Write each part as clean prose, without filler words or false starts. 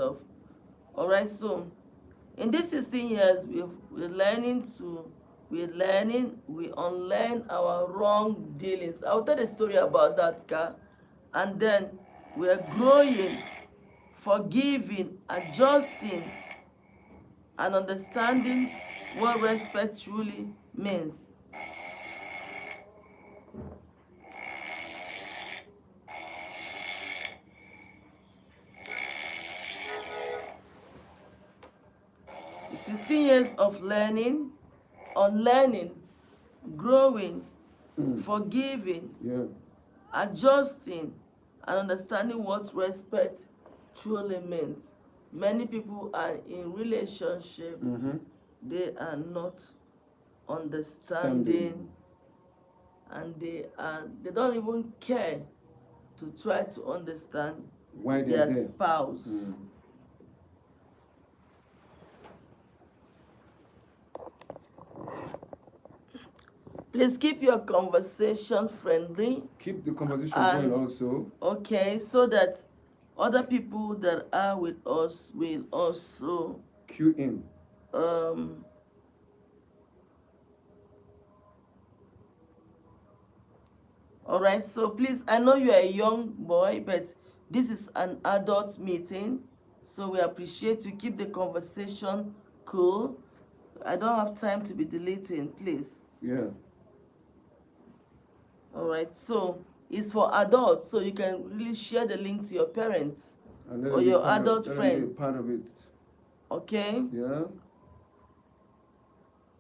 stuff. All right, so in these 16 years, we unlearn our wrong dealings. I'll tell a story about that, Ka. And then we're growing, forgiving, adjusting, and understanding what respect truly means. The 16 years of learning, unlearning, growing, forgiving, adjusting, and understanding what respect truly means. Many people are in relationship, they are not understanding, and they don't even care to try to understand why their there. spouse. Please keep your conversation friendly. Keep the conversation going also. Okay, so that other people that are with us will also cue in. All right, so please, I know you are a young boy, but this is an adult meeting, so we appreciate you. Keep the conversation cool. I don't have time to be deleting, please. Yeah. All right, so it's for adults, so you can really share the link to your parents or your adult friend. Part of it. Okay? Yeah.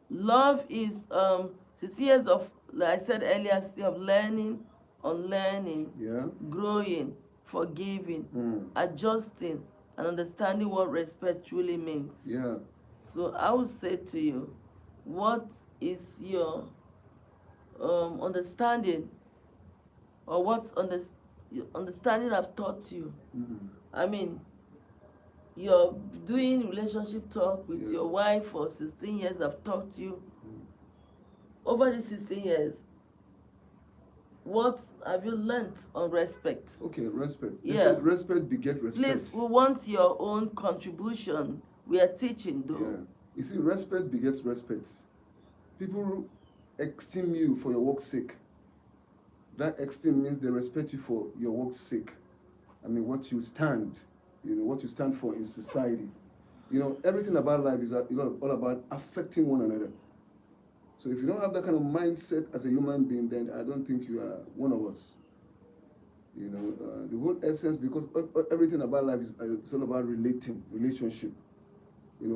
Love is 6 years of, like I said earlier, still of learning, unlearning, growing, forgiving, adjusting, and understanding what respect truly means. Yeah. So I would say to you, what is your understanding, or what understanding I've taught you? I mean, you're doing relationship talk with your wife for 16 years. I've talked to you. Over the 16 years, what have you learned on respect? Okay, respect. Yeah. They said respect beget respect. Please, we want your own contribution. We are teaching, though. Yeah. You see, respect begets respect. People esteem you for your work's sake. That esteem means they respect you for your work's sake. I mean, what you stand, what you stand for in society. Everything about life is all about affecting one another. So if you don't have that kind of mindset as a human being, then I don't think you are one of us. The whole essence, because everything about life is all about relationship.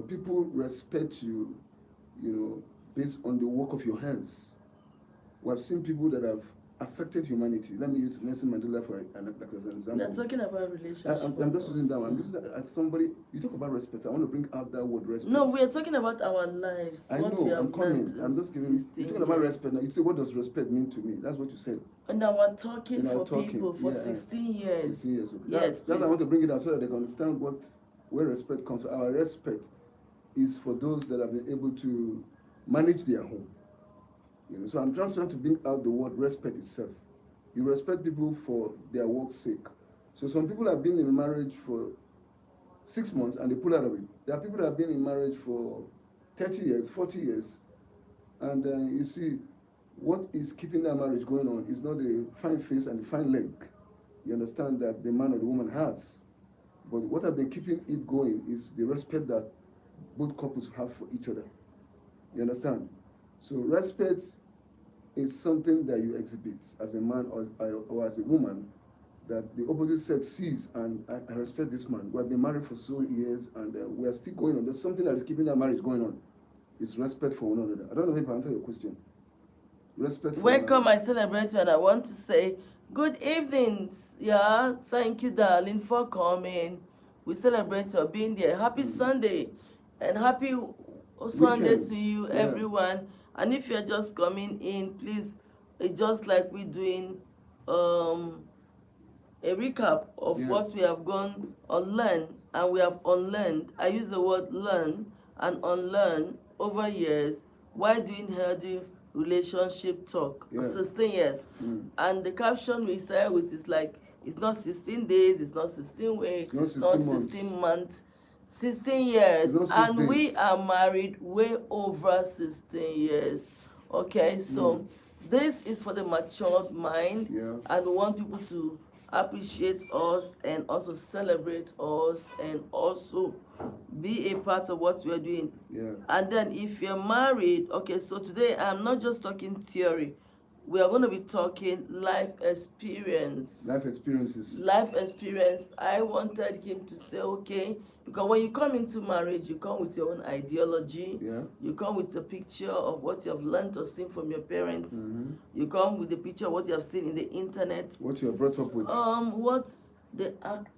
People respect you, based on the work of your hands. We have seen people that have affected humanity. Let me use Nelson Mandela as an example. We're talking about relationships. I'm just using that one. I'm using that as somebody. You talk about respect. I want to bring out that word respect. No, we are talking about our lives. I know. I'm coming. I'm just giving. You're talking about respect now. You say, what does respect mean to me? That's what you said. And now we're talking people for 16 years. 16 years. Okay. Yes. That's I want to bring it out so that they can understand where respect comes from. Our respect is for those that have been able to manage their home. So I'm just trying to bring out the word respect itself. You respect people for their work's sake. So some people have been in marriage for 6 months and they pull out of it. There are people that have been in marriage for 30 years, 40 years. And you see, what is keeping that marriage going on is not the fine face and the fine leg. You understand that the man or the woman has. But what has been keeping it going is the respect that both couples have for each other. You understand? So respect is something that you exhibit as a man or as a woman, that the opposite sex sees, and I respect this man. We have been married for so years, and we are still going on. There's something that is keeping that marriage going on. It's respect for one another. I don't know if I answer your question. Respect for Welcome, I celebrate you, and I want to say good evening. Yeah, thank you, darling, for coming. We celebrate your being there. Happy Sunday, and happy Sunday to you, everyone. And if you're just coming in, please, it's just like we're doing a recap of what we have gone unlearned and we have unlearned. I use the word learn and unlearn over years while doing healthy relationship talk, 16 years. And the caption we started with is like, It's not 16 days, it's not 16 weeks, not it's not 16 16 months, 16 years. It's not 6 And we days. are married way over 16 years. Okay, so this is for the matured mind. Yeah. And we want people to appreciate us and also celebrate us and also be a part of what we are doing. Yeah. And then if you're married, okay, so today I'm not just talking theory. We are going to be talking life experience. Life experiences. Life experience. I wanted him to say, okay, because when you come into marriage, you come with your own ideology. Yeah. You come with the picture of what you have learned or seen from your parents. Mm-hmm. You come with the picture of what you have seen in the internet. What you are brought up with. What the act.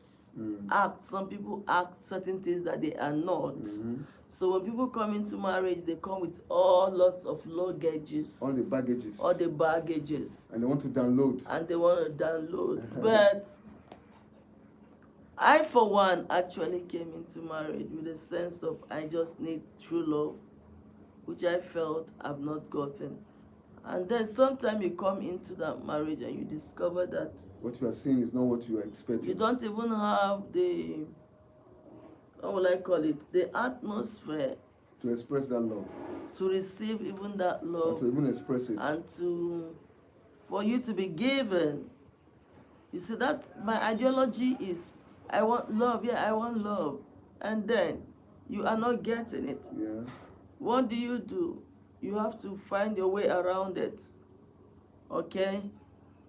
Some people act certain things that they are not. Mm-hmm. So when people come into marriage, they come with all lots of luggages. All the baggages. All the baggages. And they want to download. And they want to download. But I, for one, actually came into marriage with a sense of I just need true love, which I felt I've not gotten. And then sometime you come into that marriage and you discover that what you are seeing is not what you are expecting. you don't even have the, how will I call it, the atmosphere to express that love. To receive even that love. And to even express it. And for you to be given. You see, that my ideology is, I want love, yeah, I want love. And then you are not getting it. Yeah. What do? You have to find your way around it. Okay?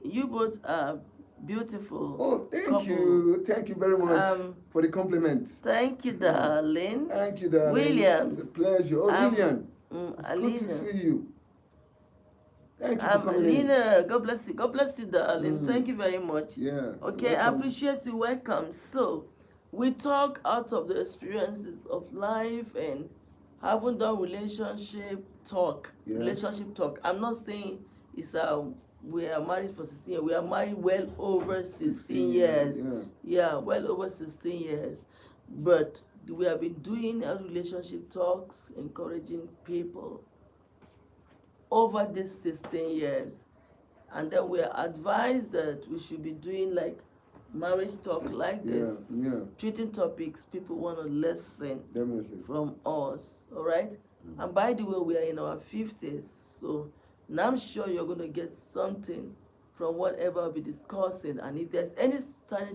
You both are beautiful. Oh, thank couple. you. Thank you very much for the compliment. Thank you, darling. Thank you, darling. Williams. It's a pleasure. Oh, Lillian. It's Alina. good to see you. Thank you for coming Alina. in. God bless you. God bless you, darling. Thank you very much. Yeah. Okay, I appreciate you. Welcome. So, we talk out of the experiences of life and haven't done relationship talk. Yeah. Relationship talk. I'm not saying it's we are married for 16 years. We are married well over 16 years. Yeah, well over 16 years. But we have been doing relationship talks, encouraging people over these 16 years. And then we are advised that we should be doing like marriage talk like this, treating topics people want to listen from us, all right? And by the way, we are in our 50s, so now I'm sure you're going to get something from whatever we'll be discussing. And if there's any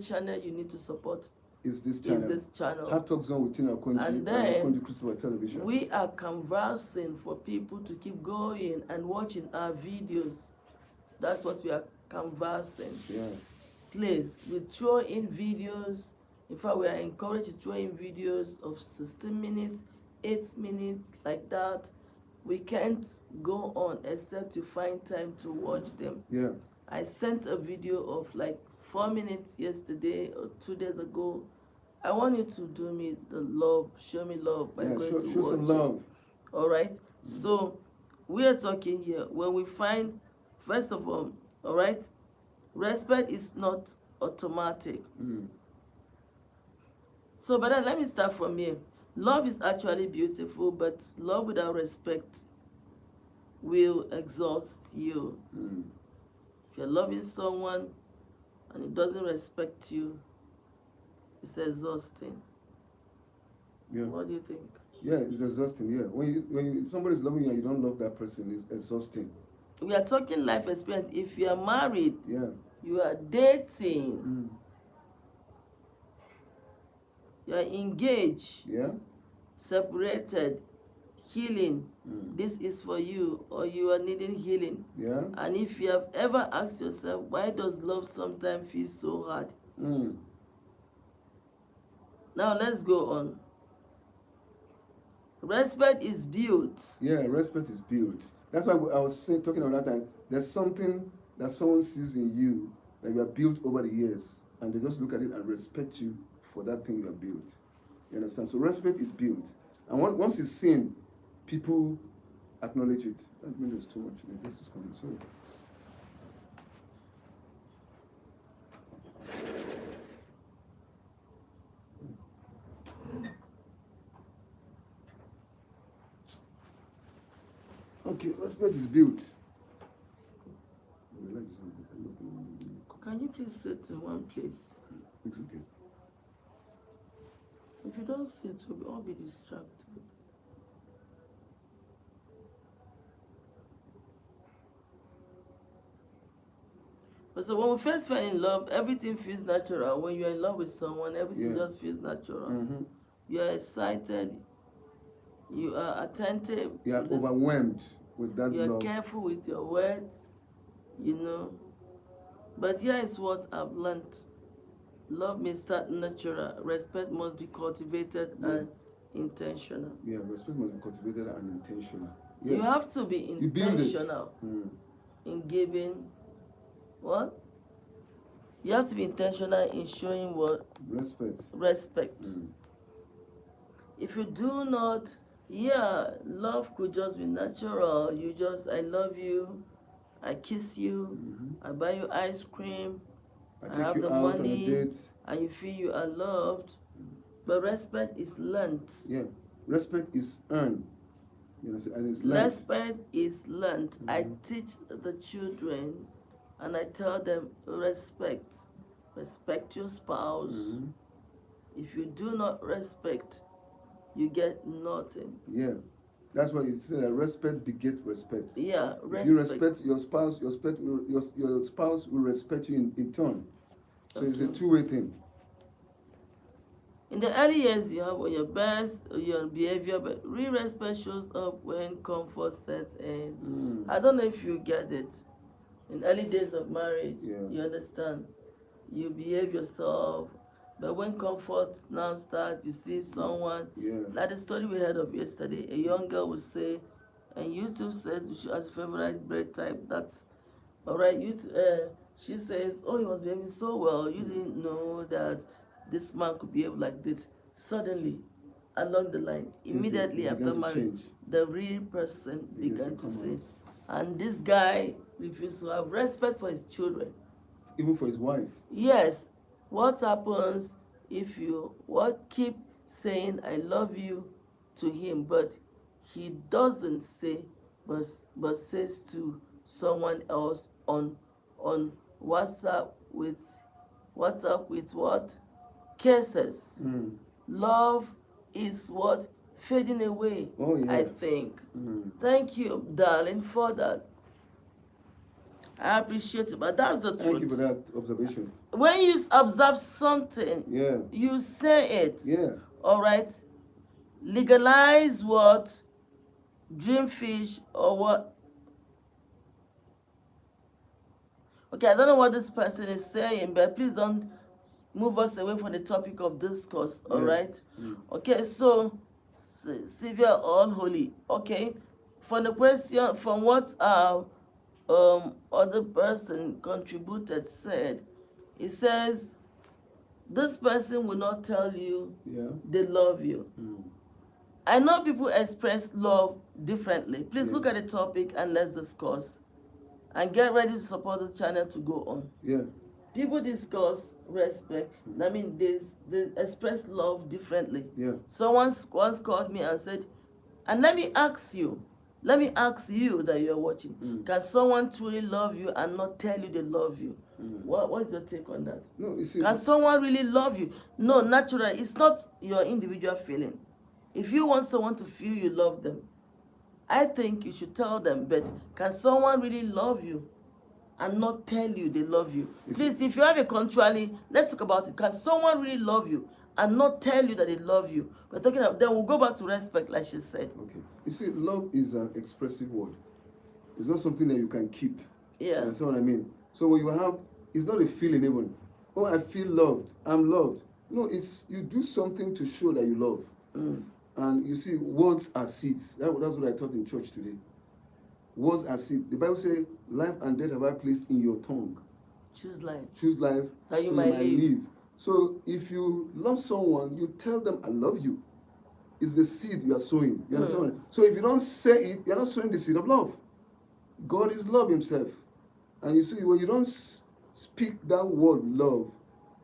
channel you need to support, it's this channel. Heart Talk Zone with Tina Okonji and then Christopher Television. We are conversing for people to keep going and watching our videos. That's what we are conversing. Yeah. Please, we throw in videos. In fact, we are encouraged to throw in videos of 16 minutes, 8 minutes, like that. We can't go on except you find time to watch them. Yeah. I sent a video of like 4 minutes yesterday or 2 days ago. I want you to do me the love, show me love by going to show watch some love. It. All right? So, we are talking here when we find, first of all right, respect is not automatic. So, but then let me start from here. Love is actually beautiful, but love without respect will exhaust you. If you're loving someone and it doesn't respect you, it's exhausting. Yeah. What do you think? Yeah, it's exhausting. Yeah, when somebody's loving you and you don't love that person, it's exhausting. We are talking life experience. If you are married, you are dating, you are engaged, separated, healing. This is for you, or you are needing healing. And if you have ever asked yourself, why does love sometimes feel so hard? Now let's go on. Respect is built. Yeah, respect is built. That's why I was talking about that time. There's something that someone sees in you that you have built over the years, and they just look at it and respect you for that thing you have built. You understand? So respect is built. And once it's seen, people acknowledge it. That means there's too much. This is coming. Sorry. Okay, respect is built. Can you please sit in one place? It's okay. If you don't sit, we'll all be distracted. But so when we first fall in love, everything feels natural. When you're in love with someone, everything Yeah. just feels natural. Mm-hmm. You're excited. You are attentive. You are overwhelmed with that You're love. careful with your words, you know. But here is what I've learned. Love may start natural. Respect must be cultivated and intentional. Yeah, respect must be cultivated and intentional. Yes. You have to be You build it. intentional in giving what? You have to be intentional in showing what? Respect. Respect. If you do not, love could just be natural. You just, I love you, I kiss you, I buy you ice cream, I I take have you the out money, on a date. and you feel you are loved. But respect is learned. Yeah, respect is earned. You know, and it's learned. Respect is learned. I teach the children, and I tell them respect. Respect your spouse. If you do not respect, you get nothing. Yeah, that's why it says that respect beget respect. Yeah, if you respect your spouse, your spouse will respect you in turn. So it's a two-way thing. In the early years, you have on your best, your behavior, but real respect shows up when comfort sets in. I don't know if you get it. In early days of marriage, you understand, you behave yourself, but when comfort now starts, you see someone, like the story we heard of yesterday, a young girl would say, and used to say she has a favorite bread type, that's all right. She says, oh, he was behaving so well, you didn't know that this man could behave like this. Suddenly, along the line, immediately after marriage, the real person began to say, and this guy refused to have respect for his children. Even for his wife. Yes. What happens if you keep saying I love you to him, but he doesn't say, but says to someone else on WhatsApp with what? Cases. Love is what? Fading away. Oh, yeah. I think. Thank you, darling, for that. I appreciate it, but that's the truth. Thank you for that observation. When you observe something, you say it. Yeah. All right. Legalize what? Dreamfish or what? Okay, I don't know what this person is saying, but please don't move us away from the topic of discourse. All right. Okay, so Sylvia All Holy. Okay, for the question, from what other person contributed said, it says this person will not tell you they love you. I know people express love differently. Please look at the topic and let's discuss. And get ready to support this channel to go on. Yeah. People discuss respect. I mean, they express love differently. Yeah. Someone once called me and said, and let me ask you that you're watching, can someone truly love you and not tell you they love you? What's your take on that? No, you see, can someone really love you? No, naturally, it's not your individual feeling. If you want someone to feel you love them, I think you should tell them, but can someone really love you and not tell you they love you? Please, if you have a contrary, let's talk about it. Can someone really love you and not tell you that they love you? We're talking about, then we'll go back to respect, like she said. Okay. You see, love is an expressive word. It's not something that you can keep. Yeah. That's what I mean. So when you have, it's not a feeling even. Oh, I feel loved. I'm loved. No, it's you do something to show that you love. And you see, words are seeds. That's what I taught in church today. Words are seeds. The Bible says, life and death have I placed in your tongue. Choose life. Choose life that you might live. So if you love someone, you tell them, I love you. It's the seed you are sowing. You understand? So if you don't say it, you're not sowing the seed of love. God is love himself. And you see, when you don't speak that word love,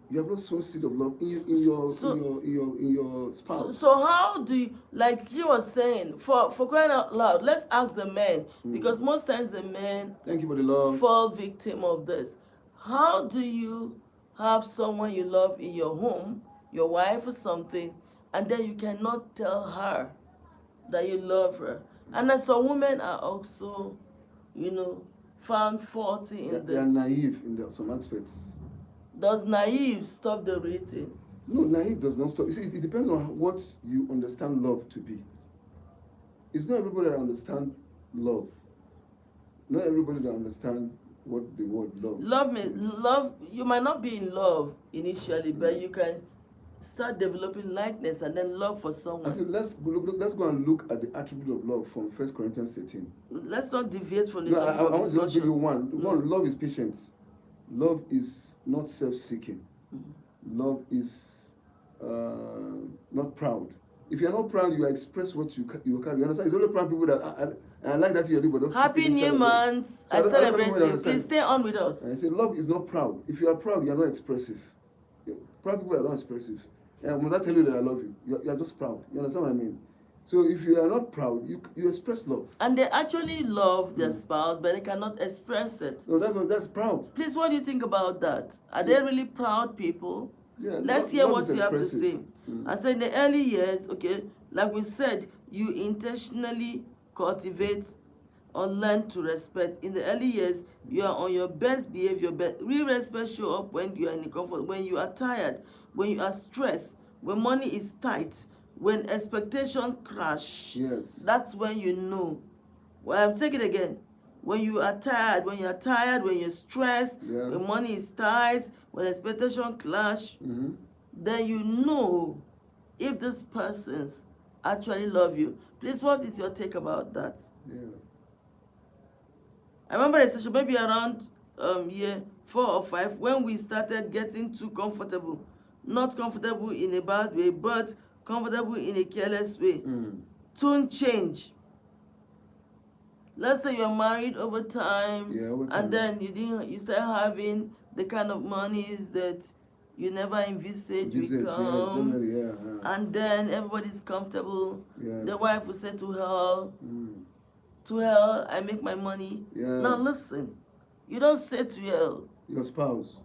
you have not sown seed of love in your spouse. So how do you, like she was saying, for crying out loud, let's ask the men, because most times the men thank you for the love fall victim of this. How do you have someone you love in your home, your wife or something, and then you cannot tell her that you love her? And then some women are also, found faulty in They are this. naive in some aspects. Does naive stop the rating? No, naive does not stop. You see, it depends on what you understand love to be. It's not everybody that understands love. Not everybody that understands what the word love. Love. You might not be in love initially, but you can start developing likeness and then love for someone. I said, let's go and look at the attribute of love from 1 Corinthians 13. Let's not deviate from the No, topic I of want to just give you discussion. one. One, love is patience. Love is not self-seeking. Love is not proud. If you're not proud, you express what you carry. You understand? It's only proud people that I like that you do, but Happy New Month. I celebrate you. Please stay on with us. And I say love is not proud. If you are proud, you are not expressive. Proud people are not expressive. And when I tell you that I love you, you are just proud. You understand what I mean? So if you are not proud, you express love. And they actually love their spouse, but they cannot express it. No, that's proud. Please, what do you think about that? Are they really proud people? Yeah, Let's hear what you have to say. I said in the early years, okay, like we said, you intentionally cultivate or learn to respect. In the early years, you are on your best behavior, but real respect show up when you are in comfort, when you are tired, when you are stressed, when money is tight, when expectations crash. Yes. That's when you know. Well, take it again. When you are tired, when you're stressed, when money is tight, when expectations clash, then you know if this person's actually love you. Please, what is your take about that? Yeah. I remember a session maybe around year 4 or 5 when we started getting too comfortable. Not comfortable in a bad way, but comfortable in a careless way. Tune change. Let's say you're married over time, and then you start having the kind of monies that you never envisaged will come, and then everybody's comfortable. The wife will say to her, I make my money. Now listen, you don't say to your spouse.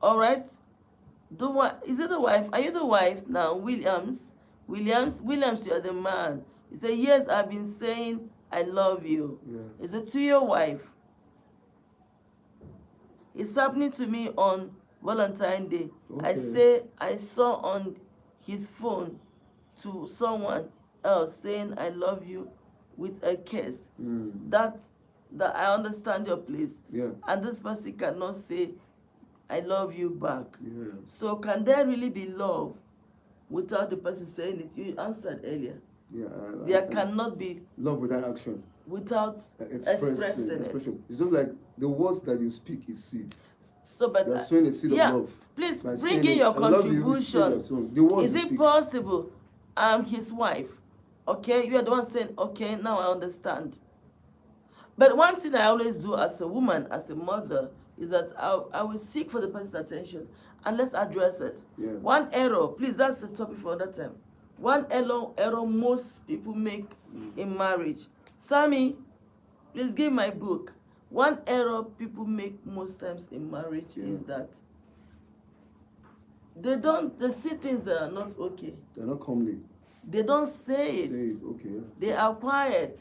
All right, is it the wife? Are you the wife now, Williams, you are the man. You say, yes, I've been saying I love you. Is it to your wife? It's happening to me on Valentine's Day. I saw on his phone to someone else saying I love you with a kiss. That I understand your place. And this person cannot say I love you back. So can there really be love without the person saying it? You answered earlier. There cannot be love without action. Without expressing it. It's just like the words that you speak is seed. So, but you are sowing a seed of love. Please bring in your contribution. Is it possible? I'm his wife. Okay, you are the one saying, okay, now I understand. But one thing I always do as a woman, as a mother, is that I will seek for the person's attention and let's address it. One error, please, that's the topic for another time. One error most people make in marriage. Sammy, please give my book. One error people make most times in marriage is that they see things that are not okay. They're not comely. They don't say it. They are quiet.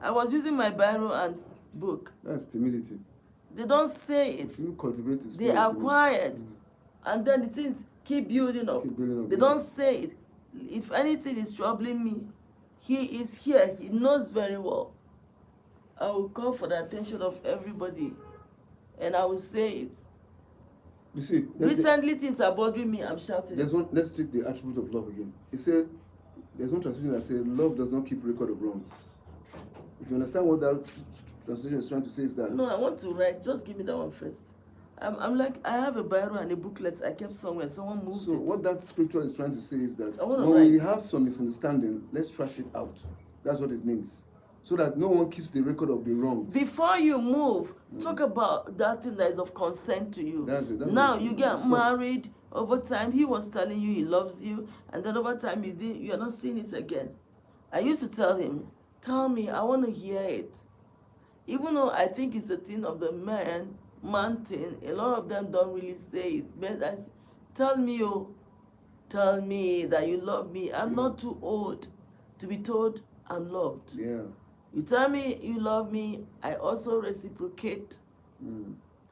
I was using my Bible and book. That's timidity. They don't say it. You cultivate the they are quiet. And then the things keep building up. They don't say it. If anything is troubling me, he is here. He knows very well. I will call for the attention of everybody. And I will say it. You see, recently things are bothering me. I'm shouting. Let's take the attribute of love again. It said, there's one translation that says, love does not keep record of wrongs. If you understand what that translation is trying to say, is that... No, I want to write. Just give me that one first. I'm like, I have a Bible and a booklet I kept somewhere. Someone moved it. So what that scripture is trying to say is that when we have some misunderstanding, let's trash it out. That's what it means. So that no one keeps the record of the wrongs. Before you move, talk about that thing that is of consent to you. That's now you get married. Over time, he was telling you he loves you, and then over time you are not seeing it again. I used to tell him, tell me, I want to hear it. even though I think it's a thing of the man thing, a lot of them don't really say it. But tell me, oh, tell me that you love me. I'm not too old to be told I'm loved. Yeah. You tell me you love me, I also reciprocate.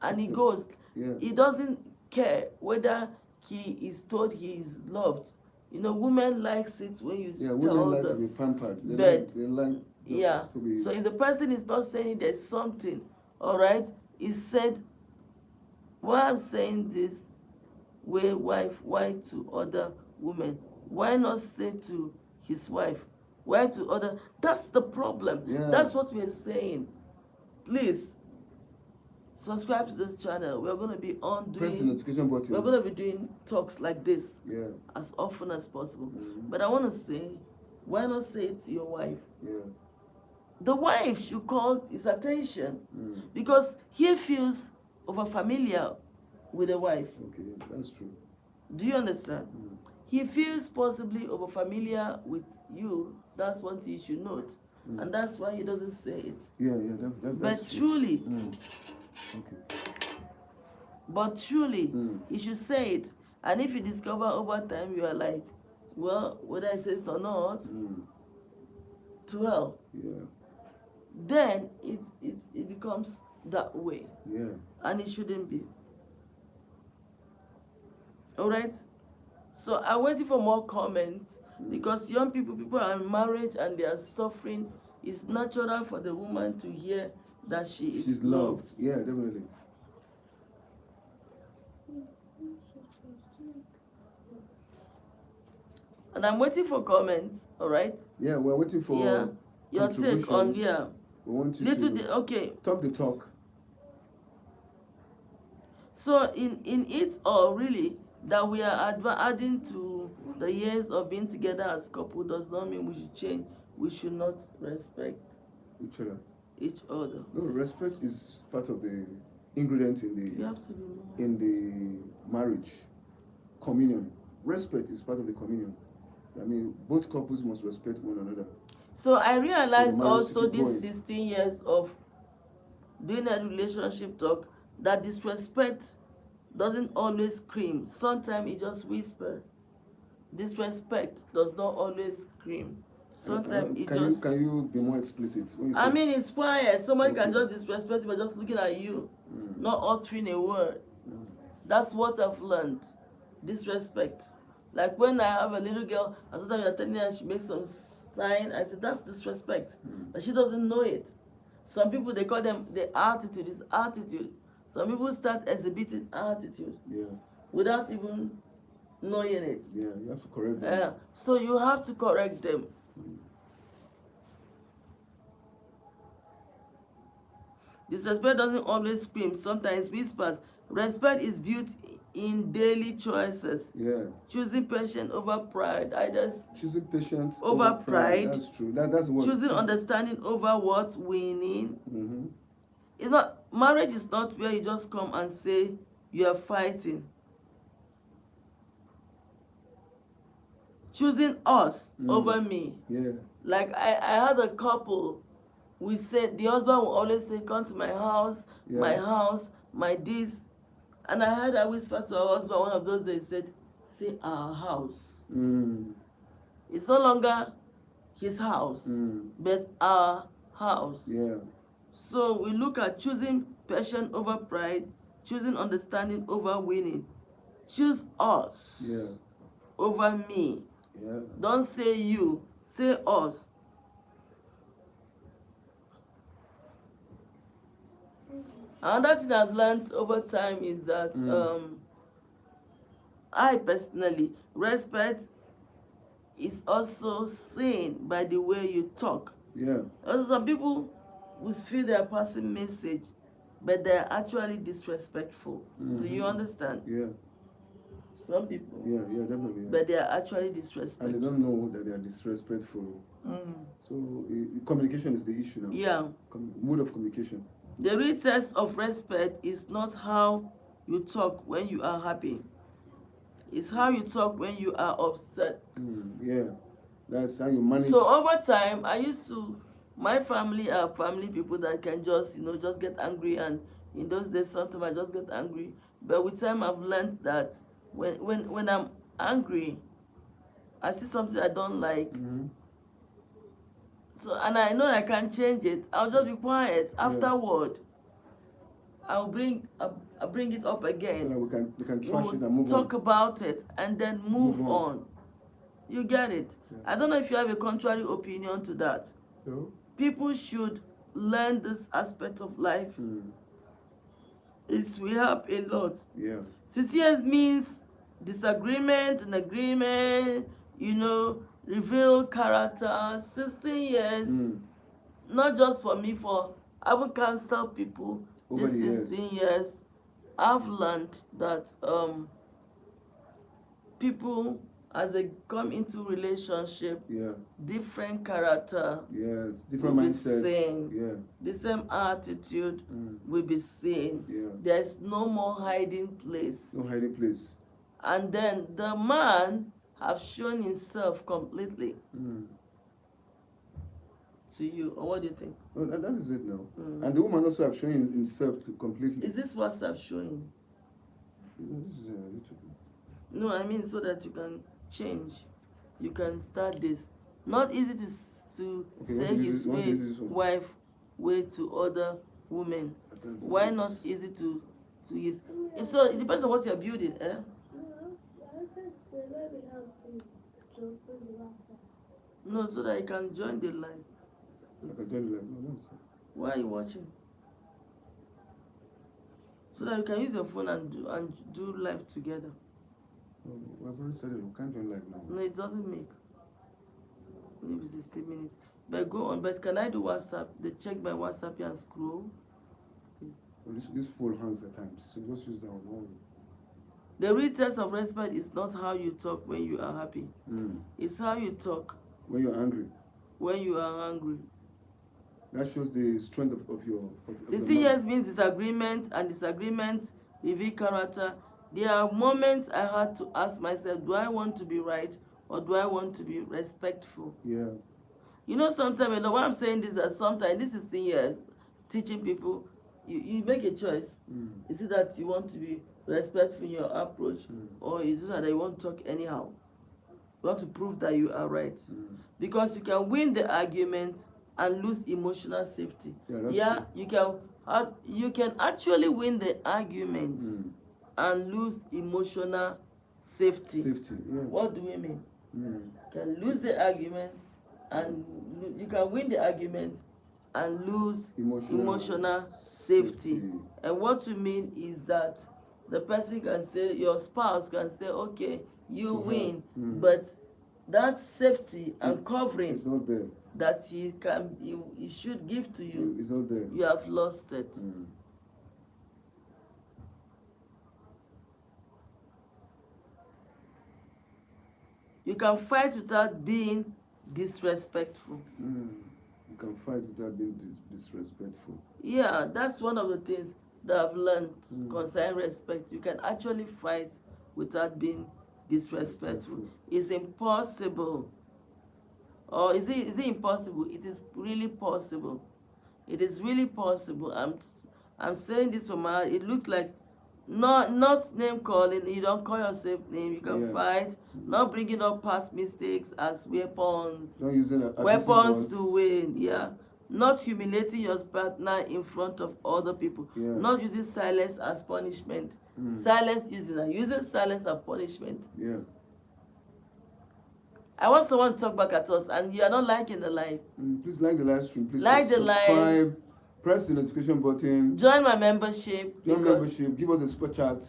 And he goes. Yeah. He doesn't care whether he is told he is loved. You know, women likes it when you Yeah, tell women like them. to be pampered. They like Yeah. to be. So if the person is not saying there's something, all right, he said, why I'm saying this way, wife, why to other women? Why not say to his wife? Why to other? That's the problem. Yeah. That's what we're saying. Please subscribe to this channel. We're going to be on Press the doing. notification button. We're going to be doing talks like this. Yeah. As often as possible. But I want to say, why not say it to your wife? Yeah. The wife should call his attention because he feels over familiar with the wife. Okay, that's true. Do you understand? He feels possibly over familiar with you. That's what he should note. And that's why he doesn't say it. Yeah, that's But true. truly, Okay. but truly, he should say it. And if you discover over time, you are like, well, whether I say it or not, to hell. Yeah. Then it becomes that way. Yeah. And it shouldn't be. All right? So I'm waiting for more comments because young people are in marriage and they are suffering. It's natural for the woman to hear that she's loved. Yeah, definitely. And I'm waiting for comments, all right? Yeah, we're waiting for your take on we want you to okay. talk the talk. So in it all, really, that we are adding to the years of being together as couple does not mean we should change. We should not respect each other. No, respect is part of the ingredient You have to be more. in the marriage communion. Respect is part of the communion. I mean, both couples must respect one another. So I realized also keep these 16 years of doing a relationship talk that disrespect doesn't always scream. Sometimes it just whisper. Disrespect does not always scream. Sometimes it just. Can you be more explicit? When you say, I mean, it's quiet. Somebody can just disrespect you by just looking at you, not uttering a word. That's what I've learned. Disrespect. Like when I have a little girl, and sometimes you're telling her she makes some sign, I said that's disrespect. But she doesn't know it. Some people, they call them the attitude, it's attitude. Some people start exhibiting attitude without even knowing it. Yeah, you have to correct them. So you have to correct them. Disrespect doesn't always scream, sometimes whispers. Respect is built in daily choices. Yeah. Choosing patience over pride. Choosing patience over pride. That's true. That's what. Choosing understanding over what winning. Mm-hmm. It's not, marriage is not where you just come and say you are fighting. Choosing us over me. Yeah. Like I had a couple, we said the husband will always say, come to my house, my this. And I heard her whisper to her husband one of those days, said, say our house. It's no longer his house, but our house. Yeah. So we look at choosing patience over pride, choosing understanding over winning. Choose us over me. Yeah. Don't say you, say us. Another thing I've learned over time is that I personally, respect is also seen by the way you talk. Yeah. Also, some people will feel they are passing message, but they are actually disrespectful. Do you understand? Yeah. Some people. Yeah, definitely. Yeah. But they are actually disrespectful. And they don't know that they are disrespectful. So communication is the issue now. Yeah. Mode of communication. The real test of respect is not how you talk when you are happy. It's how you talk when you are upset. Yeah. That's how you manage. So over time, I used to My family are family people that can just, just get angry, and in those days sometimes I just get angry. But with time I've learned that when I'm angry, I see something I don't like. So, and I know I can change it. I'll just be quiet. Afterward, I'll bring it up again. So that we can trash it and move talk on. about it and then move on. You get it? Yeah. I don't know if you have a contrary opinion to that. No? People should learn this aspect of life. We help a lot. Yeah. 6 years means disagreement and agreement, reveal character. 16 years, not just for me, I will counsel people. Over This 16 years, I've learned that people, as they come into relationship, different character, different mindsets, the same attitude will be seen. There's no more hiding place. No hiding place. And then the man have shown himself completely to you. Or what do you think? Well, that is it now. And the woman also have shown himself to completely. Is this WhatsApp showing? This is a little bit. No, I mean so that you can change. You can start this. Not easy to say his wife way to other women. Why not easy to his? So it depends on what you're building, eh? No, so that you can join the line. I can join the line. No. Why are you watching? So that you can use your phone and do live together. We've already said it. We can't join live now. No, it doesn't make. Maybe 16 minutes. But go on. But can I do WhatsApp? They check my WhatsApp and scroll. Please. Well, this phone hangs at times, so just use that one. The real test of respect is not how you talk when you are happy. It's how you talk when you're angry. When you are angry. That shows the strength of your. 16 years means disagreement, and disagreement reveal character. There are moments I had to ask myself, do I want to be right or do I want to be respectful? Yeah. Sometimes, why I'm saying this, that sometimes this is 16 years teaching people, you make a choice. Is it that you want to be respectful in your approach, or is it that you want to talk anyhow? You want to prove that you are right. Because you can win the argument and lose emotional safety. True. You can actually win the argument and lose emotional safety. What do we mean? You can lose the argument and you can win the argument and lose emotional safety. And what we mean is that the person can say, your spouse can say, okay, you win, but that safety and covering is not there. That he should give to you, is not there. You have lost it. You can fight without being disrespectful. You can fight without being disrespectful. Yeah, that's one of the things that I've learned concerning respect. You can actually fight without being disrespectful. It's impossible. Or is it impossible? It is really possible. It is really possible. I'm saying this from my heart. It looks like not name calling. You don't call yourself name. You can fight. Not bringing up past mistakes as weapons. Not using weapons to win. Yeah. Not humiliating your partner in front of other people. Not using silence as punishment. Silence using silence as punishment. Yeah. I want someone to talk back at us, and you are not liking the live. Please like the live stream. Please like subscribe. Live. Press the notification button. Join my membership. Give us a super chat.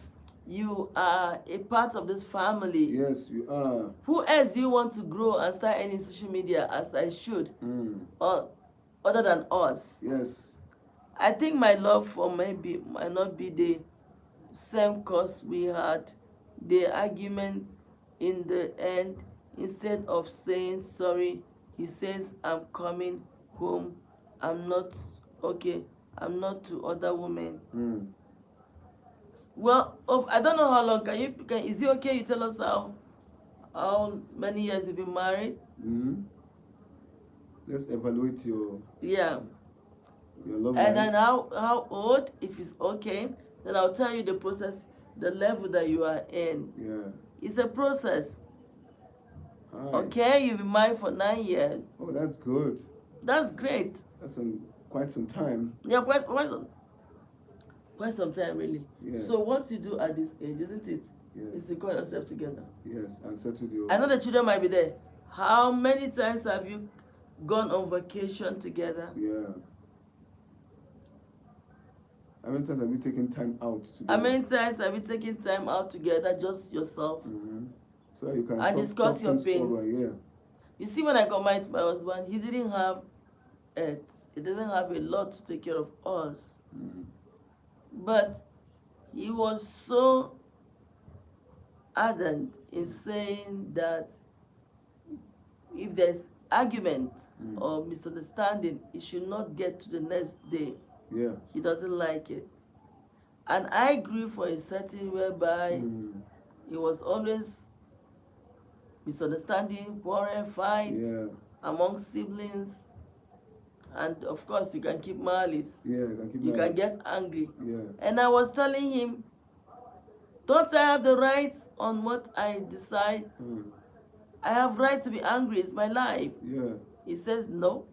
You are a part of this family. Yes, we are. Who else do you want to grow and start any social media as I should? Or other than us? Yes. I think my love for might not be the same cause we had. The argument in the end, instead of saying sorry, he says, I'm coming home. I'm not okay. I'm not to other women. Well, I don't know how long. Is it okay you tell us how many years you've been married? let's evaluate your love And life. then how old, if it's okay, then I'll tell you the process, the level that you are in. Yeah. It's a process. Hi. Okay, you've been married for 9 years. Oh, that's good. That's great. That's quite some time. Yeah, quite some time, really. Yeah. So what you do at this age, isn't it? Yeah. Is to call yourself together. Yes, and settle your. I know the children might be there. How many times have you gone on vacation together? Yeah. How many times have you taken time out together? How many times have you taken time out together, just yourself? Mm-hmm. So that you can and discuss your pains. Over, yeah. You see, when I got married to my husband, he didn't have he doesn't have a lot to take care of us. Mm-hmm. But he was so ardent in saying that if there's argument or misunderstanding, it should not get to the next day. Yeah. He doesn't like it. And I grew for a setting whereby it was always misunderstanding, quarrel, fight among siblings. And of course, you can keep malice. Yeah, you can keep You malice. can get angry. Yeah. And I was telling him, don't I have the right on what I decide? I have right to be angry. It's my life. Yeah. He says no.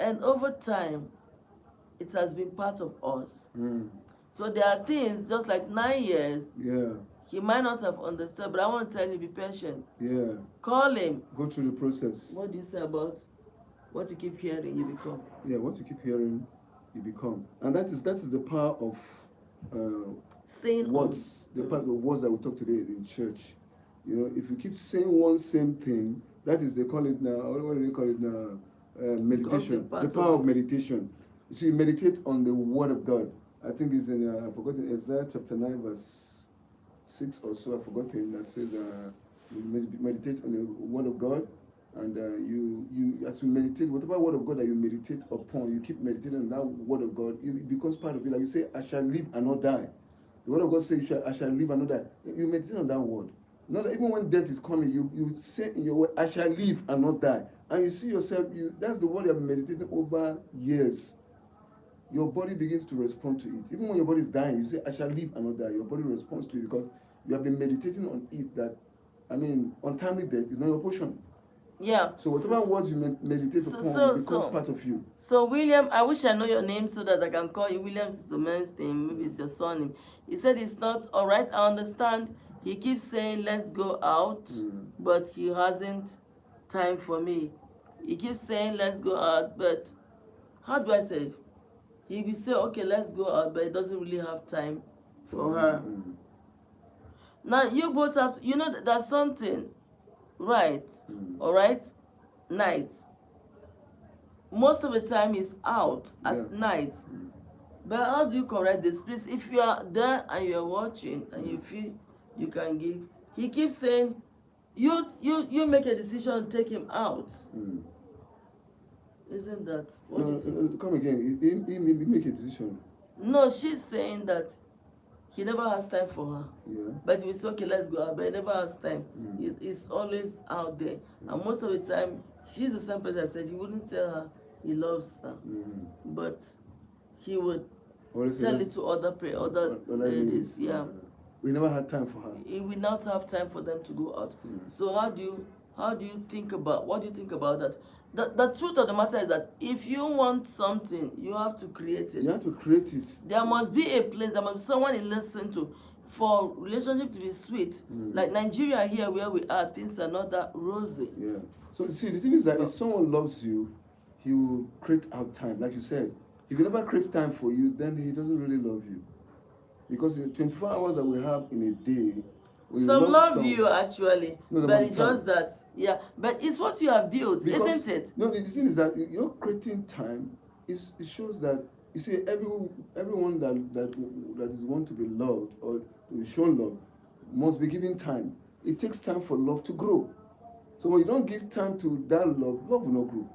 And over time, it has been part of us. So there are things, just like 9 years, he might not have understood, but I want to tell you, be patient. Yeah. Call him. Go through the process. What do you say about what you keep hearing, you become? Yeah, what you keep hearing, you become. And that is the power of saying words. The power of words that we talk today in church. You know, if you keep saying one same thing, that is, they call it now, what do they call it now? Meditation. The power of meditation. So you meditate on the word of God. I think it's in, I've forgotten, Isaiah chapter 9, verse 6 or so, I've forgotten, that says, you meditate on the word of God. And you as you meditate, whatever word of God that you meditate upon, you keep meditating on that word of God, it becomes part of you. Like you say, I shall live and not die. The word of God says, I shall live and not die. You meditate on that word. Not that even when death is coming, you say in your word, I shall live and not die. And you see yourself, that's the word you have been meditating over years. Your body begins to respond to it. Even when your body is dying, you say, I shall live and not die. Your body responds to it because you have been meditating on it that, untimely death is not your portion. Yeah. So whatever words you meditate upon becomes part of you. So William, I wish I know your name so that I can call you. William is the man's name, maybe it's your son name. He said it's not all right. I understand. He keeps saying let's go out, but he hasn't time for me. He keeps saying let's go out, but how do I say it? He will say okay, let's go out, but he doesn't really have time for her. Now you both have to, you know that's something. Right, all right, night. Most of the time is out at night. But how do you correct this? Please, if you are there and you're watching and you feel you can give, he keeps saying, you make a decision to take him out. Isn't that what you think? Come again, he make a decision. No, she's saying that he never has time for her. Yeah. But we say, okay, let's go out. But he never has time. He's always out there. And most of the time, she's the same person that said he wouldn't tell her he loves her. But he would tell it to other ladies. Yeah. We never had time for her. He will not have time for them to go out. So what do you think about that? The truth of the matter is that if you want something, you have to create it. You have to create it. There must be a place, there must be someone you listen to. For relationship to be sweet, like Nigeria here where we are, things are not that rosy. Yeah. So see, the thing is that if someone loves you, he will create out time. Like you said, if he never creates time for you, then he doesn't really love you. Because the 24 hours that we have in a day, some love you actually, but it's just that. Yeah, but it's what you have built, isn't it? No, the thing is that you're creating time. It shows that, you see, everyone that is want to be loved or to be shown love must be given time. It takes time for love to grow. So when you don't give time to that love will not grow.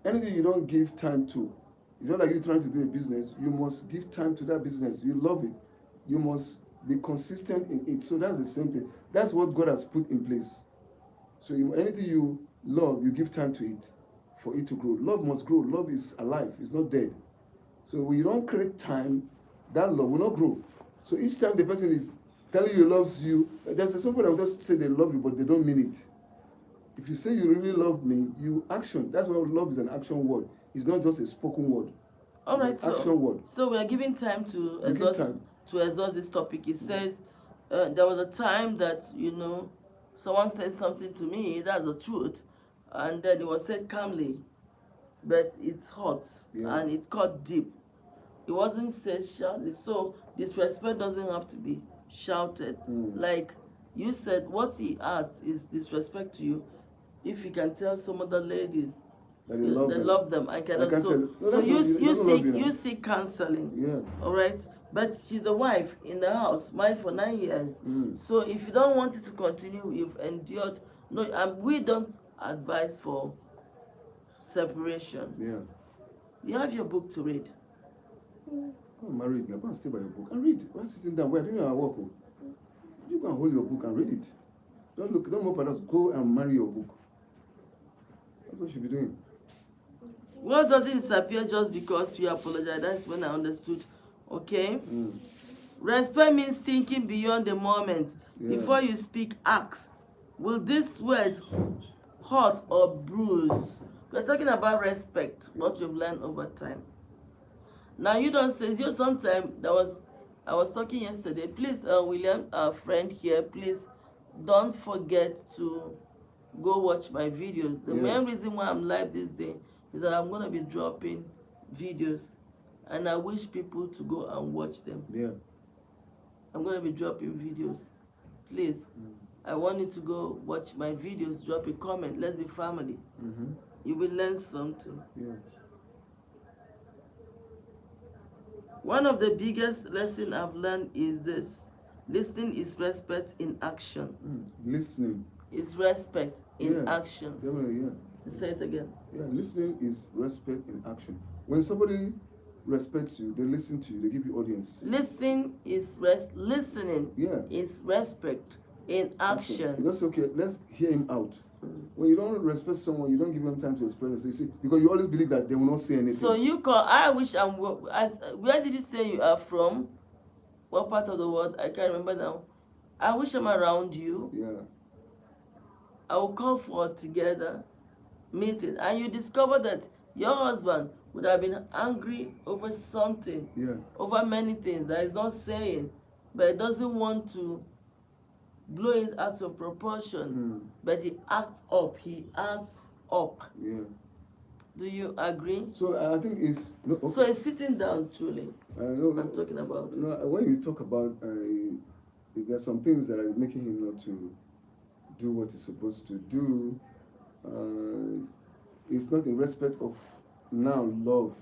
Anything you don't give time to, it's not like you're trying to do a business. You must give time to that business. You love it. You must be consistent in it. So that's the same thing. That's what God has put in place. So anything you love, you give time to it. for it to grow. Love must grow. Love is alive. It's not dead. So when you don't create time, that love will not grow. So each time the person is telling you he loves you, there's some people that will just say they love you, but they don't mean it. If you say you really love me, you action. That's why love is an action word. It's not just a spoken word. All right, it's an action word. So we are giving time to We give time. exhaust this topic. It says there was a time that someone said something to me. That's the truth, and then it was said calmly, but it's hot and it cut deep. It wasn't said sharply. So disrespect doesn't have to be shouted. Like you said, what he adds is disrespect to you. If you can tell some other ladies that they love them, I can also. No, so you you seek counseling. Yeah. All right. But she's a wife in the house, married for 9 years. So if you don't want it to continue, you've endured. No, we don't advise for separation. Yeah. You have your book to read. Go and read. Go and stay by your book and read. Why sitting down? We're doing our work. You can hold your book and read it. Don't look at us. Go and marry your book. That's what you should be doing. What doesn't disappear just because you apologize? That's when I understood. Okay? Respect means thinking beyond the moment. Before you speak, ask. Will these words hurt or bruise? We're talking about respect, what you've learned over time. Now you don't say, sometimes I was talking yesterday, please, William, our friend here, please don't forget to go watch my videos. The main reason why I'm live this day is that I'm going to be dropping videos, and I wish people to go and watch them. Yeah. I'm going to be dropping videos. Please, I want you to go watch my videos, drop a comment, let's be family. You will learn something. Yeah. One of the biggest lessons I've learned is this. Listening is respect in action. Listening is respect in action. Definitely, yeah. Say it again. Yeah, listening is respect in action. When somebody respects you, they listen to you, they give you audience. Listening is respect in action. That's okay. Let's hear him out. When you don't respect someone, you don't give them time to express yourself. Because you always believe that they will not say anything. So you call. Where did you say you are from? What part of the world? I can't remember now. I wish I'm around you. Yeah. I will call for together meeting, and you discover that your husband would have been angry over something, over many things that he's not saying, but he doesn't want to blow it out of proportion, but he acts up. Yeah. Do you agree? So I think it's... No, okay. So it's sitting down, truly. I'm talking about. No, when you talk about... there's some things that are making him not to do what he's supposed to do. It's not in respect of now love.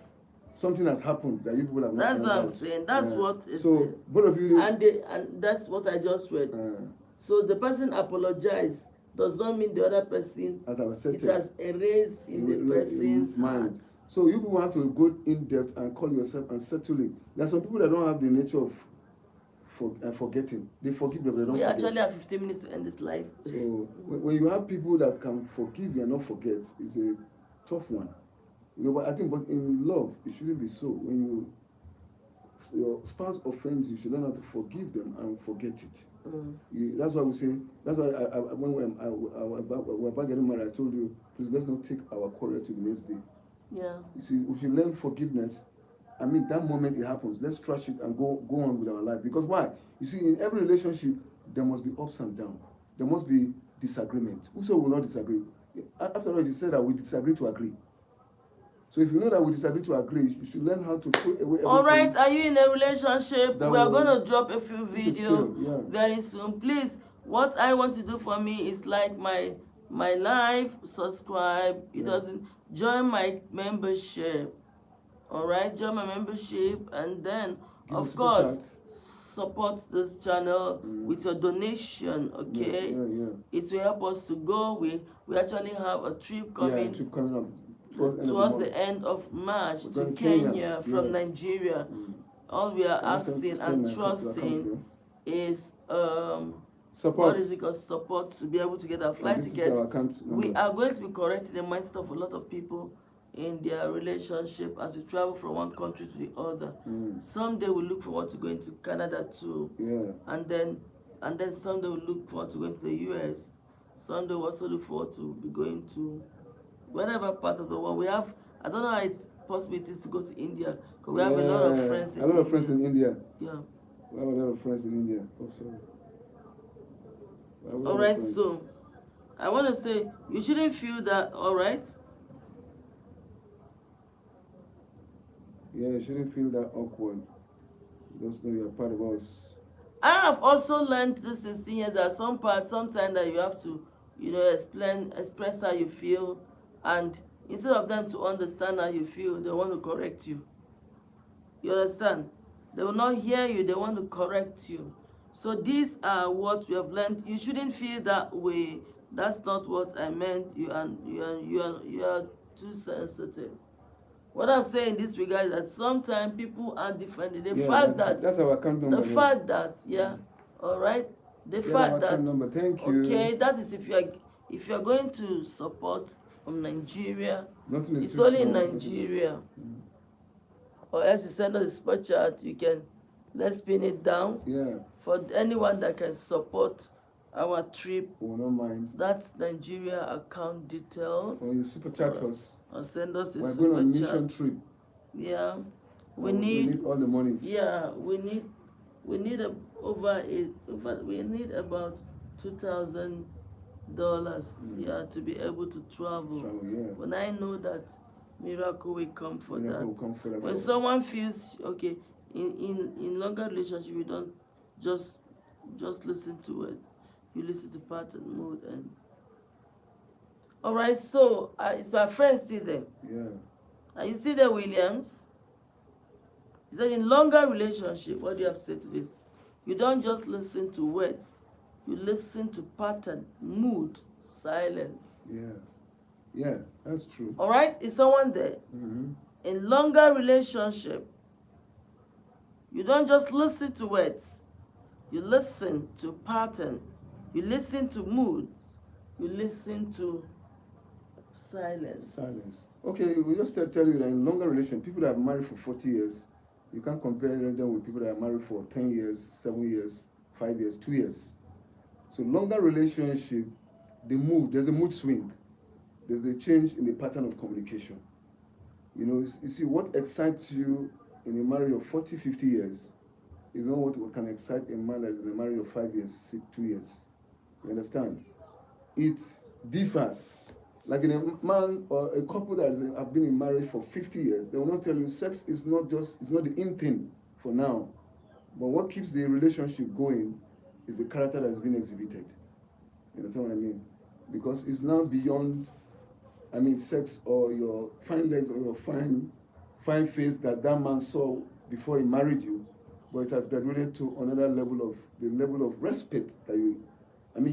Something has happened that you people have not. That's what I'm saying. That's what is. So both of you. And that's what I just read. So the person apologized does not mean the other person. As I was saying, it has erased in the person's mind. So you people have to go in depth and call yourself and settle it. There are some people that don't have the nature of forgetting. They forgive, but they don't forget. We actually have 15 minutes to end this live. So when you have people that can forgive you and not forget, it's a tough one. But I think, but in love, it shouldn't be so. When your spouse offends you, should learn how to forgive them and forget it. That's why we say. That's why when we're about getting married, I told you, please let's not take our quarrel to the next day. Yeah. You see, we should learn forgiveness. I mean, that moment it happens, let's trash it and go on with our life. Because why? You see, in every relationship, there must be ups and downs. There must be disagreement. Whoso will not disagree? After all, it said that we disagree to agree. So if you know that we disagree to agree, you should learn how to throw away everything. All right, are you in a relationship? We are going to drop a few videos very soon. Please, what I want to do for me is like my live, subscribe. It doesn't join my membership. All right, join my membership, and then of course support this channel with your donation. Okay, it will help us to go. We actually have a trip coming. Up towards the end of March to Kenya from Nigeria. All we are asking and trusting is Support. What is it called? Support to be able to get a And flight this is ticket. our account We number. are going to be correcting the mindset of a lot of people in their relationship as we travel from one country to the other. Someday we look forward to going to Canada too. Yeah. And then someday we look forward to going to the US. Someday we also look forward to be going to whatever part of the world. We have, I don't know how it's possible it is to go to India, because we have a lot of friends in a lot India. of friends in India. Yeah. We have a lot of friends in India. Oh, sorry. All right, so I want to say you shouldn't feel that, all right? Yeah, you shouldn't feel that awkward. Just know you're part of us. I have also learned this in senior that sometimes that you have to, express how you feel, and instead of them to understand how you feel, they want to correct you. You understand? They will not hear you, they want to correct you. So these are what we have learned. You shouldn't feel that way. That's not what I meant. You are too sensitive. What I'm saying in this regard is that sometimes people are different. That's our account number. The fact that, all right, the fact that, number. Thank you. Okay, that is if you're going to support from Nigeria, Nothing is it's too only in small. Nigeria. Or else you send us a spot chart, let's pin it down. Yeah. For anyone that can support our trip, we don't mind. That's Nigeria account detail. Or you super chat us. Or send us a We're super going on chat. mission trip. Yeah. We we need all the monies. Yeah, we need about $2,000 to be able to travel. When I know that miracle will come for that. When someone feels okay in longer relationship, you don't just listen to it. You listen to pattern, mood, and all right. So is my friend still there? Yeah. Are you still there, Williams? He said in longer relationship, what do you have to say to this? You don't just listen to words. You listen to pattern, mood, silence. Yeah. Yeah, that's true. All right? Is someone there? In longer relationship, you don't just listen to words. You listen to pattern. You listen to moods. You listen to silence. Silence. Okay, we just tell you that in longer relation, people that are married for 40 years, you can't compare them with people that are married for 10 years, 7 years, 5 years, 2 years. So longer relationship, there's a mood swing. There's a change in the pattern of communication. You see, what excites you in a marriage of 40, 50 years is not what can excite a man that is in a marriage of 5 years, 6, 2 years. You understand? It differs. Like in a man or a couple that have been in marriage for 50 years, they will not tell you sex is not the in thing for now. But what keeps the relationship going is the character that has been exhibited. You understand what I mean? Because it's now beyond, sex or your fine legs or your fine face that man saw before he married you. But it has graduated to another level of respect that you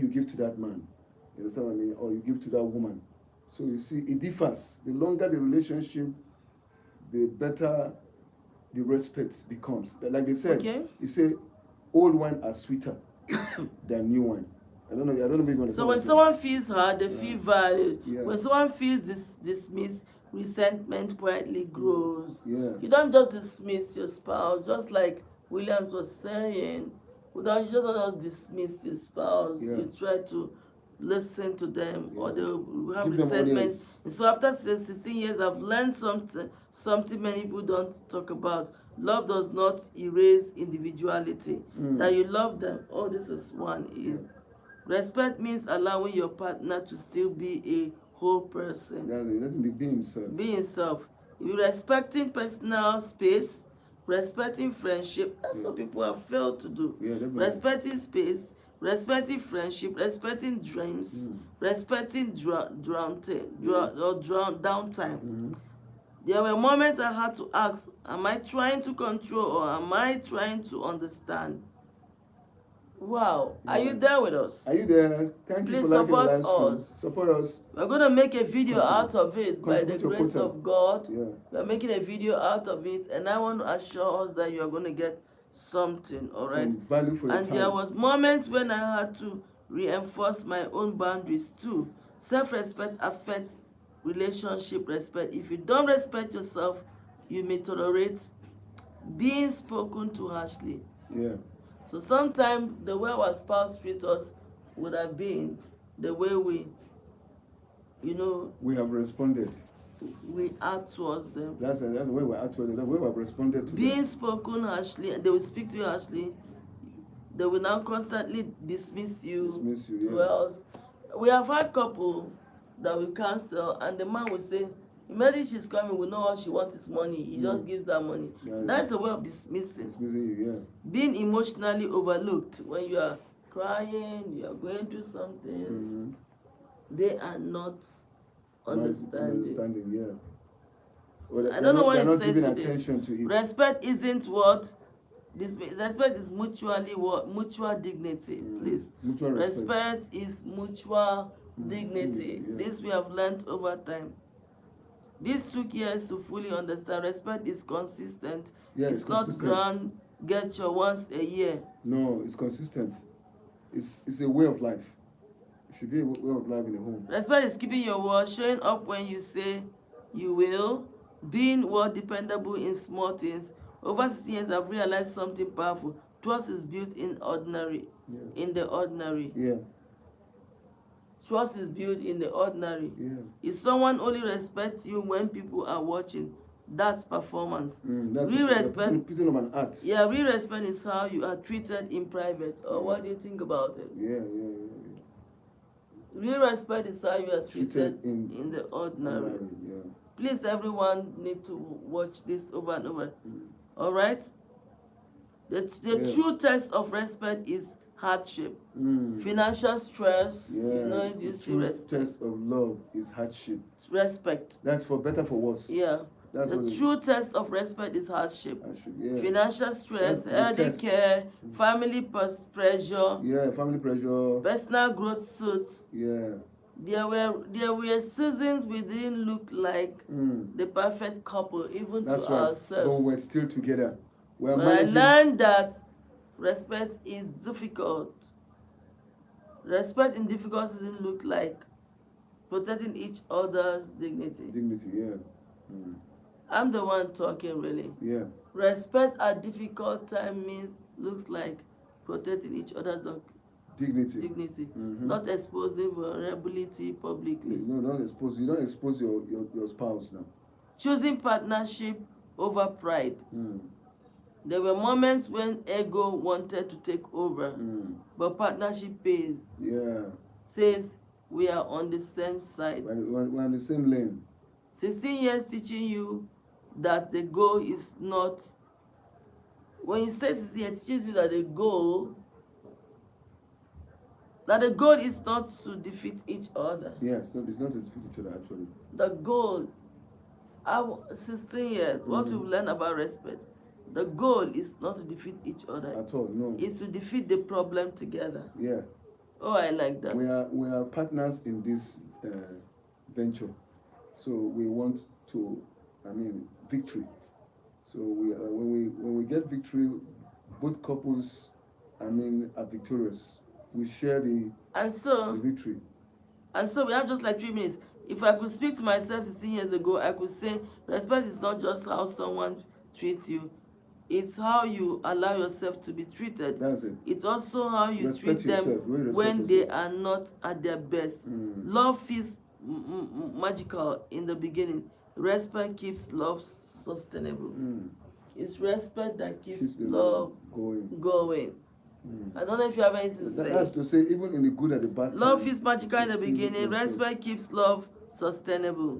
give to that man. You understand what I mean? Or you give to that woman. So you see, it differs. The longer the relationship, the better the respect becomes. Like they said, you say, old wine are sweeter than new wine. I don't know maybe. So when someone feels hurt, they feel valued. Yeah. When someone feels dismissed, resentment quietly grows. Yeah. You don't just dismiss your spouse, just like Williams was saying. You don't just dismiss your spouse. Yeah. You try to listen to them, or they will have resentment. So after 16 years, I've learned something many people don't talk about. Love does not erase individuality. That you love them. Oh, this is one is. Respect means allowing your partner to still be a whole person. Let him be himself. Be himself. You're respecting personal space, respecting friendship. That's what people have failed to do. Yeah, respecting space, respecting friendship, respecting dreams, respecting downtime. There were moments I had to ask, am I trying to control or am I trying to understand? Wow. Yeah. Are you there with us? Are you there? Thank you for support us. Support us. We're going to make a video out of it by the grace of God. Yeah. We're making a video out of it, and I want to assure us that you are going to get something, all right? Some value for your And time. there was moments when I had to reinforce my own boundaries too. Self-respect affects relationship respect. If you don't respect yourself, you may tolerate being spoken to harshly. Yeah. So sometimes the way our spouse treats us would have been the way we, We have responded. we act towards them. That's the way we act towards them. The way we have responded to Being them. spoken harshly, and they will speak to you harshly. They will now constantly dismiss you. Dismiss you, yeah. Well, we have had couple that we cancel, and the man will say, immediately she's coming, we know all she wants is money. He just gives her money. Yeah. That's a way of dismissing. Dismissing you, yeah. Being emotionally overlooked when you are crying, you are going through something. They are not understanding. Yeah. Well, I don't know what you say giving to attention this. to it. Respect isn't what this. Respect is mutual dignity. Please. Mutual respect. Is mutual dignity. Yeah. This we have learned over time. This took years to fully understand. Respect is consistent. Yeah, it's not consistent. grand gesture once a year. No, it's consistent. It's a way of life. It should be a way of life in a home. Respect is keeping your word, showing up when you say you will, being word dependable in small things. Over 16 years, I've realized something powerful. Trust is built in the ordinary. Yeah. Trust is built in the ordinary. Yeah. If someone only respects you when people are watching, that's performance. That's Real respect. putting of an art. Yeah, real respect is how you are treated in private. Or what do you think about it? Yeah. Real respect is how you are treated in the ordinary. Yeah. Please, everyone need to watch this over and over. All right? The true test of respect is hardship. Financial stress. Yeah. If you the see true test of love is hardship. respect. That's for better, for worse. Yeah. That's the true test of respect is hardship. Yeah. Financial stress, elder test. care, family pressure. Yeah, family pressure. Personal growth suits. Yeah. There were seasons we didn't look like the perfect couple, even That's to right. ourselves. But we're still together. We're But managing. I learned that respect is difficult. Respect in difficulties doesn't look like protecting each other's dignity. Dignity, yeah. I'm the one talking, really. Yeah. Respect at difficult time looks like protecting each other's dignity. Not exposing vulnerability publicly. No, you don't expose your spouse now. Choosing partnership over pride. There were moments when ego wanted to take over, but partnership pays. Yeah. Says we are on the same side. We're on the same lane. 16 years teaching you that the goal is not. When you say 16 years, it teaches you that the goal is not to defeat each other. Yeah, it's not to defeat each other, actually. The goal, 16 years, what we've learned about respect, the goal is not to defeat each other. At all, no. It's to defeat the problem together. Yeah. Oh, I like that. We are partners in this venture. So we want victory. So when we get victory, both couples, are victorious. We share the victory. And so we have just like 3 minutes. If I could speak to myself 16 years ago, I could say respect is not just how someone treats you. It's how you allow yourself to be treated. That's it. It's also how you treat them when they are not at their best. Love feels magical in the beginning. Respect keeps love sustainable. It's respect that keeps love going. I don't know if you have anything to say. That's to say, even in the good and the bad. Love is magical in the beginning. Respect keeps love sustainable.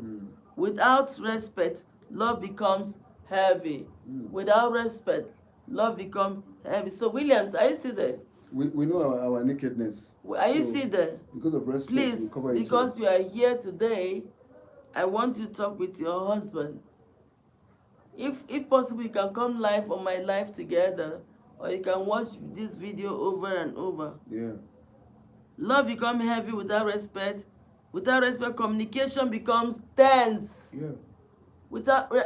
Without respect, love becomes heavy. Without respect, love becomes heavy. So, Williams, are you still there? We know our nakedness. Are you still there? Because of respect, please, we cover because you are here today, I want you to talk with your husband. If possible, you can come live on my live together, or you can watch this video over and over. Yeah. Love becomes heavy without respect. Without respect, communication becomes tense. Yeah.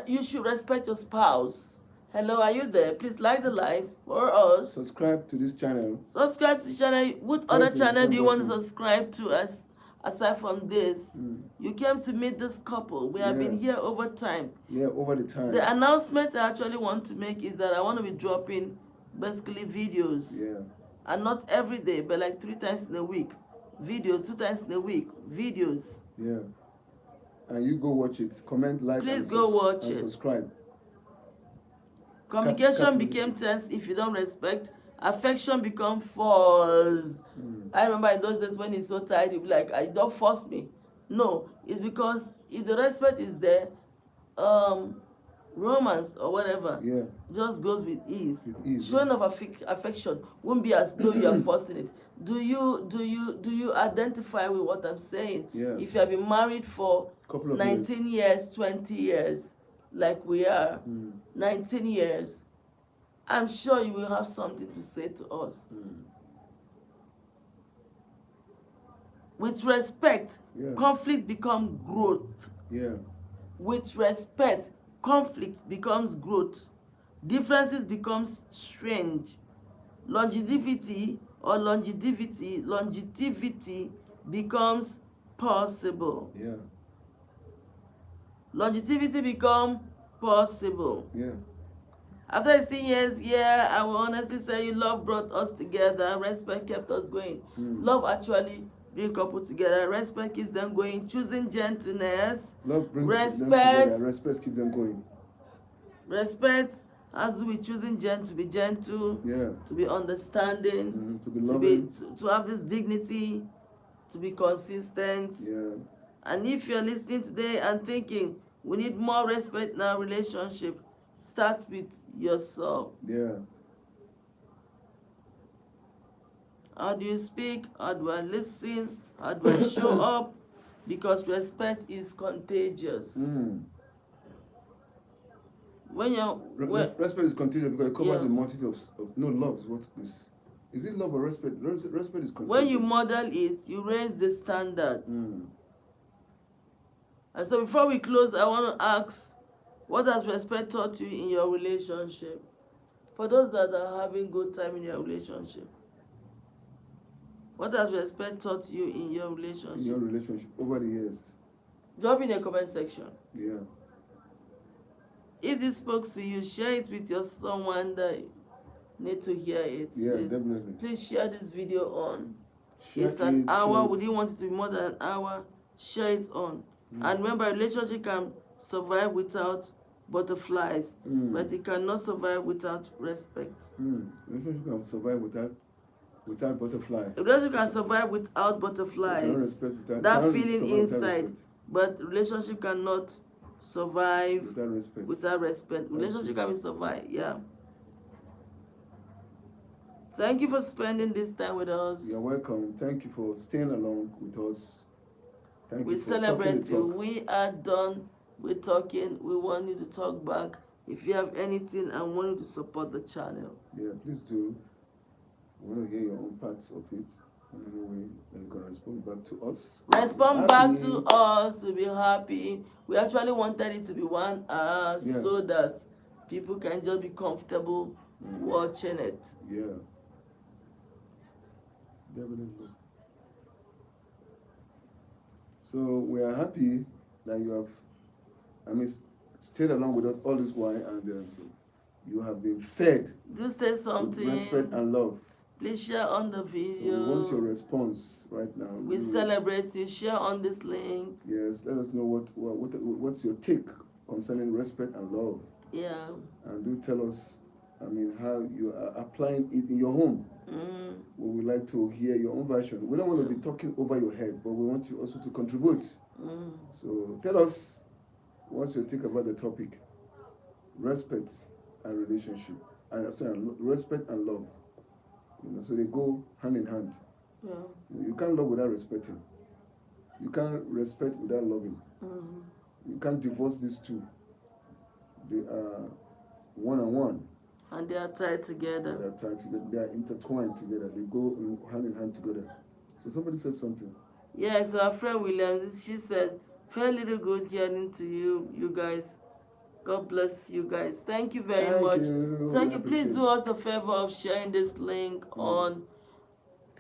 You should respect your spouse. Hello, are you there? Please like the live for us. Subscribe to this channel. Subscribe to the channel. What other Press the channel do you bell want to button. subscribe to aside from this? Mm. You came to meet this couple. We have been Yeah. here over time. Yeah, over the time. The announcement I actually want to make is that I want to be dropping basically videos. Yeah. And not every day, but like 3 times in a week. Videos, 2 times in a week. Videos. Yeah. And you go watch it. Comment, like, Please and, go watch and it. subscribe. Communication became tense if you don't respect. Affection become force. I remember in those days when he's so tired, he'd be like, "I don't force me." No, it's because if the respect is there, romance or whatever just goes with ease. Showing of affection won't be as though you are forcing it. Do you identify with what I'm saying? Yeah. If you have been married for Couple of 19 years, 20 years, like we are, 19 years, I'm sure you will have something to say to us. With respect, conflict becomes growth. Yeah. With respect, conflict becomes growth. Differences becomes strange. Longevity becomes possible. Yeah. Longevity become possible. Yeah. After 18 years, yeah, I will honestly say love brought us together. Respect kept us going. Love actually brings couple together. Respect keeps them going. Choosing gentleness. Love brings them respect together. Respect keeps them going. Respect has to be choosing to be gentle. Yeah. To be understanding. To be loving. To have this dignity. To be consistent. Yeah. And if you're listening today and thinking we need more respect in our relationship, start with yourself. Yeah. How do you speak? How do I listen? How do I show up? Because respect is contagious. When you're respect is contagious because it covers a multitude of no love is what is it love or respect? Respect is contagious. When you model it, you raise the standard. And so before we close, I want to ask, what has respect taught you in your relationship? For those that are having good time in your relationship, what has respect taught you in your relationship? In your relationship over the years. Drop in the comment section. Yeah. If this spoke to you, share it with someone that need to hear it. Yeah, please. Definitely. Please share this video on. Share it's an hour. We didn't want it to be more than an hour. Share it on. And remember, relationship can survive without butterflies, but it cannot survive without respect. Relationship can survive without butterflies. A relationship can survive without butterflies. That feeling inside. But relationship cannot survive without respect. Relationship can be survived, yeah. Thank you for spending this time with us. You're welcome. Thank you for staying along with us. Thank you for celebrate you. We are done with talking. We want you to talk back. If you have anything and want you to support the channel. Yeah, please do. We want to hear your own parts of it. Anyway, then you can respond back to us. Respond back to us. We'll be happy. We actually wanted it to be 1 hour so that people can just be comfortable watching it. Yeah. Definitely. So we are happy that you have, stayed along with us all this while, and you have been fed. Do say something. With respect and love. Please share on the video. So we want your response right now. We celebrate you. Share on this link. Yes, let us know what's your take concerning respect and love. Yeah. And do tell us, how you are applying it in your home. We would like to hear your own version. We don't want to be talking over your head, but we want you also to contribute. So tell us, what's your take about the topic? Respect and relationship. Respect and love. So they go hand in hand. Yeah. You can't love without respecting. You can't respect without loving. You can't divorce these two. They are one on one. And they are tied together. They are tied together. They are intertwined together. They go hand in hand together. So somebody said something. Yes, our friend Williams, she said, felt little good hearing to you guys. God bless you guys. Thank you very Thank much. you. Thank We you. Please appreciate do us a favor of sharing this link on,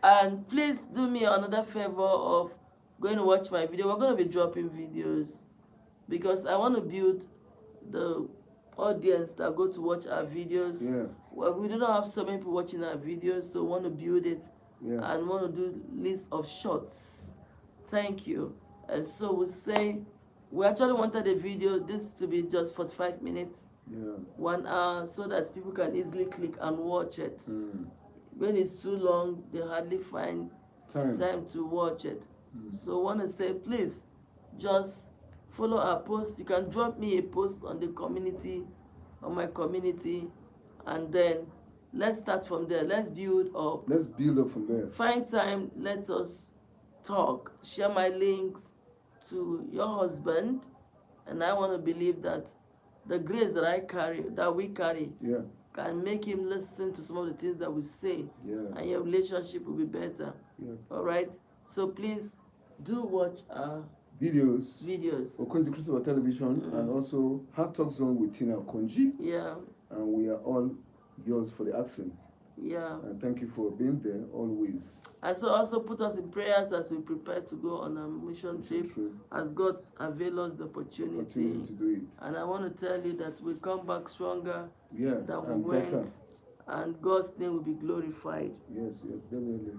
and please do me another favor of going to watch my video. We're going to be dropping videos because I want to build the audience that go to watch our videos. Yeah. Well, we do not have so many people watching our videos, so we want to build it. Yeah. And want to do list of shorts. Thank you. And so we say we actually wanted the video this to be just 45 minutes, Yeah. 1 hour, so that people can easily click and watch it. When it's too long, they hardly find time to watch it. So I want to say, please just follow our post. You can drop me a post on the community, on my community, and then let's start from there. Let's build up. Let's build up from there. Find time, let us talk. Share my links to your husband, and I want to believe that the grace that I carry, that we carry, Yeah. can make him listen to some of the things that we say, Yeah. and your relationship will be better. Yeah. All right? So please do watch our Videos. Okonji Christopher Television and also Heart Talk Zone with Tina Okonji. Yeah. And we are all yours for the accent. Yeah. And thank you for being there always. And so also put us in prayers as we prepare to go on a mission trip, as God avail us the opportunity to do it. And I want to tell you that we come back stronger than we went, better. And God's name will be glorified. Yes, definitely.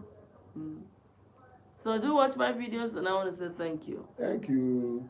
So do watch my videos, and I want to say thank you. Thank you.